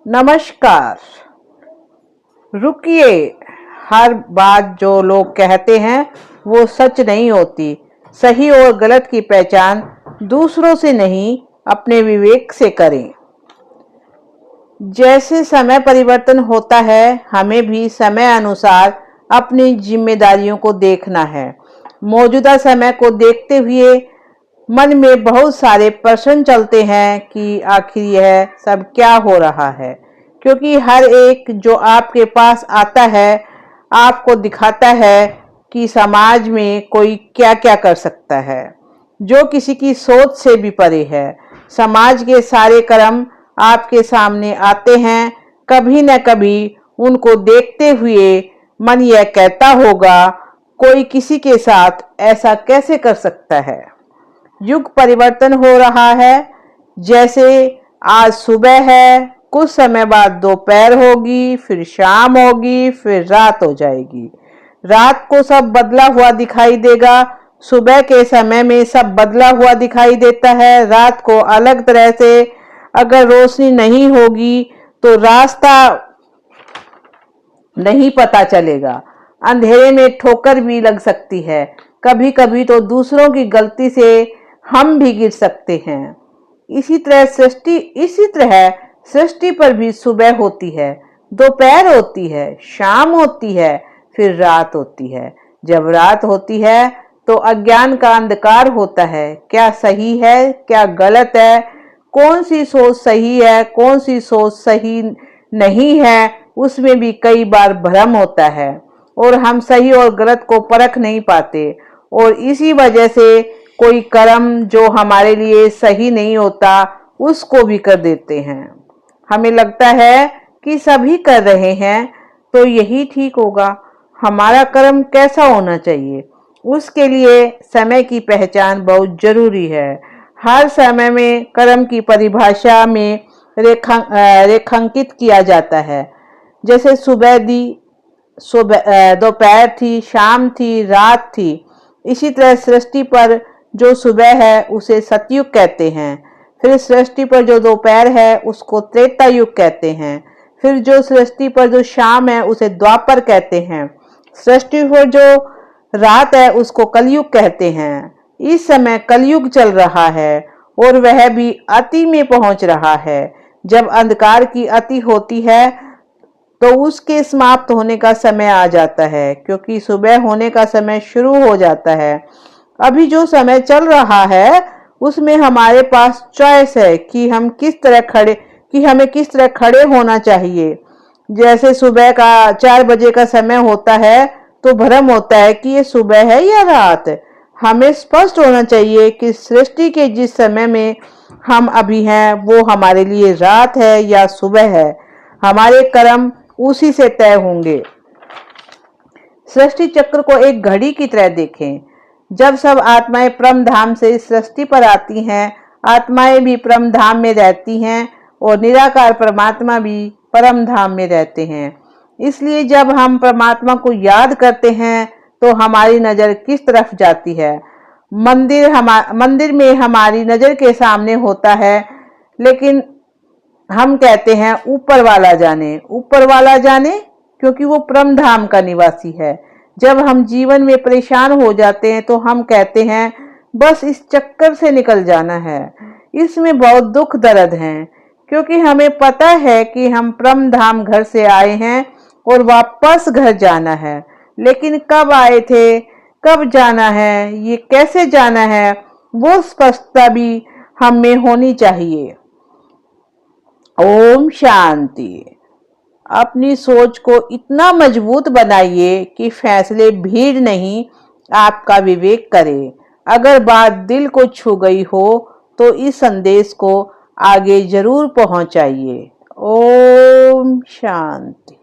नमस्कार। रुकिए, हर बात जो लोग कहते हैं वो सच नहीं होती। सही और गलत की पहचान दूसरों से नहीं, अपने विवेक से करें। जैसे समय परिवर्तन होता है, हमें भी समय अनुसार अपनी जिम्मेदारियों को देखना है। मौजूदा समय को देखते हुए मन में बहुत सारे प्रश्न चलते हैं कि आखिर यह सब क्या हो रहा है, क्योंकि हर एक जो आपके पास आता है आपको दिखाता है कि समाज में कोई क्या क्या कर सकता है, जो किसी की सोच से भी परे है। समाज के सारे कर्म आपके सामने आते हैं। कभी न कभी उनको देखते हुए मन यह कहता होगा, कोई किसी के साथ ऐसा कैसे कर सकता है। युग परिवर्तन हो रहा है। जैसे आज सुबह है, कुछ समय बाद दोपहर होगी, फिर शाम होगी, फिर रात हो जाएगी। रात को सब बदला हुआ दिखाई देगा, सुबह के समय में सब बदला हुआ दिखाई देता है। रात को अलग तरह से अगर रोशनी नहीं होगी तो रास्ता नहीं पता चलेगा। अंधेरे में ठोकर भी लग सकती है। कभी कभी तो दूसरों की गलती से हम भी गिर सकते हैं। इसी तरह सृष्टि पर भी सुबह होती है, दोपहर होती है, शाम होती है, फिर रात होती है। जब रात होती है तो अज्ञान का अंधकार होता है। क्या सही है, क्या गलत है, कौन सी सोच सही है, कौन सी सोच सही नहीं है, उसमें भी कई बार भ्रम होता है और हम सही और गलत को परख नहीं पाते। और इसी वजह से कोई कर्म जो हमारे लिए सही नहीं होता उसको भी कर देते हैं। हमें लगता है कि सभी कर रहे हैं तो यही ठीक होगा। हमारा कर्म कैसा होना चाहिए, उसके लिए समय की पहचान बहुत जरूरी है। हर समय में कर्म की परिभाषा में रेखांकित किया जाता है। जैसे दोपहर थी, शाम थी, रात थी। इसी तरह सृष्टि पर जो सुबह है उसे सतयुग कहते हैं। फिर सृष्टि पर जो दोपहर है उसको त्रेता युग कहते हैं। फिर जो सृष्टि पर जो शाम है उसे द्वापर कहते हैं। सृष्टि पर जो रात है उसको कलयुग कहते हैं। इस समय कलयुग चल रहा है और वह भी अति में पहुंच रहा है। जब अंधकार की अति होती है तो उसके समाप्त होने का समय आ जाता है, क्योंकि सुबह होने का समय शुरू हो जाता है। अभी जो समय चल रहा है उसमें हमारे पास चॉइस है कि हमें किस तरह खड़े होना चाहिए। जैसे सुबह का 4 बजे का समय होता है तो भ्रम होता है कि ये सुबह है या रात। हमें स्पष्ट होना चाहिए कि सृष्टि के जिस समय में हम अभी हैं वो हमारे लिए रात है या सुबह है। हमारे कर्म उसी से तय होंगे। सृष्टि चक्र को एक घड़ी की तरह देखें। जब सब आत्माएं परम धाम से सृष्टि पर आती हैं, आत्माएं भी परम धाम में रहती हैं और निराकार परमात्मा भी परम धाम में रहते हैं। इसलिए जब हम परमात्मा को याद करते हैं तो हमारी नजर किस तरफ जाती है। मंदिर में हमारी नजर के सामने होता है, लेकिन हम कहते हैं ऊपर वाला जाने, क्योंकि वो परम धाम का निवासी है। जब हम जीवन में परेशान हो जाते हैं तो हम कहते हैं बस इस चक्कर से निकल जाना है। इसमें बहुत दुख दर्द है, क्योंकि हमें पता है कि हम परम धाम घर से आए हैं और वापस घर जाना है, लेकिन कब आए थे, कब जाना है, ये कैसे जाना है, वो स्पष्टता भी हम में होनी चाहिए। ओम शांति। अपनी सोच को इतना मजबूत बनाइए कि फैसले भीड़ नहीं, आपका विवेक करे। अगर बात दिल को छू गई हो तो इस संदेश को आगे जरूर पहुंचाइए। ओम शांति।